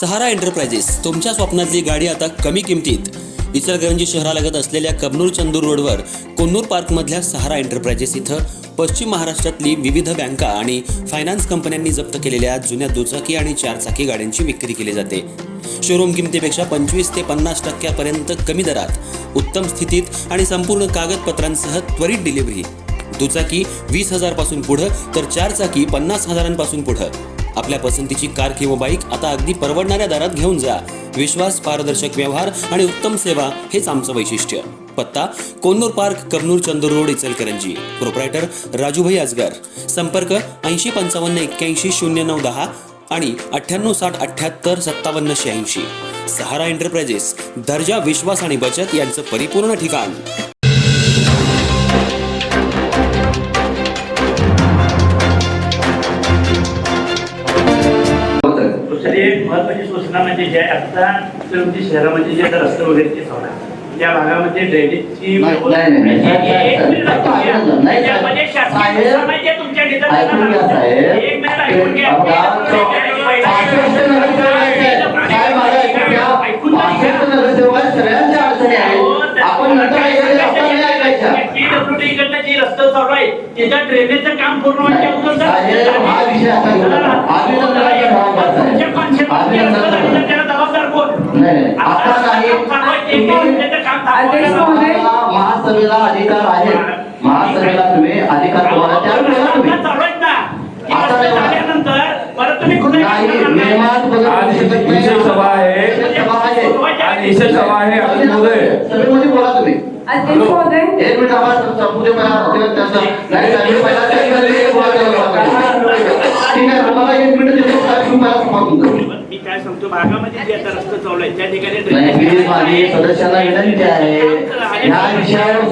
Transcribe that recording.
सहारा enterprises तुमच्या स्वप्नातली गाडी आता कमी किमतीत. इचलकरंजी शहरालगत असलेल्या कबनूर चंदूर रोडवर कोन्नूर पार्कमधल्या सहारा एंटरप्राइजेस इथं पश्चिम महाराष्ट्रातली विविध बँका आणि फायनान्स कंपन्यांनी जप्त केलेल्या जुन्या दुचाकी आणि चारचाकी गाड्यांची विक्री केली जाते. शोरूम किमतीपेक्षा 25 ते 50% कमी दरात, उत्तम स्थितीत आणि संपूर्ण कागदपत्रांसह त्वरित डिलिव्हरी. दुचाकी 20,000 पासून पुढं तर चारचाकी 50,000 पुढं. आपल्या पसंतीची कार किंवा बाईक आता अगदी परवडणाऱ्या दरात घेऊन जा. विश्वास, पारदर्शक व्यवहार आणि उत्तम सेवा हेच आमचं वैशिष्ट्य. पत्ता Konnur park, Kabnur Chandur road, Ichalkaranji. Proprietor Rajubhai Ajgar. संपर्क 80 55 81 09 10 आणि 98 60 78 57 86. सहारा एंटरप्राइजेस, दर्जा, विश्वास आणि बचत यांचं परिपूर्ण ठिकाण. एक महत्वाची सूचना म्हणजे जे आता इचलकरंजी शहरामध्ये जे रस्ते वगैरे ते चालू आहे त्या भागामध्ये ड्रेनेजची रस्ता चालू आहे त्याच्या ड्रेनेजचं काम पूर्ण जबाबदार कोण? महासभेला अधिकार आहे. महासभेला तुम्ही अधिकार तुम्हाला सभा आहे सभेमध्ये बोला तुम्ही. एक मिनिट आवाज संपू दे मला. ठीक आहे, मला 1 मिनिट देतो. मी काय सांगतो, भागामध्ये जे आता रस्ता चालू आहे त्या ठिकाणी माझी सदस्यांना विनंती आहे, ह्या विषयावर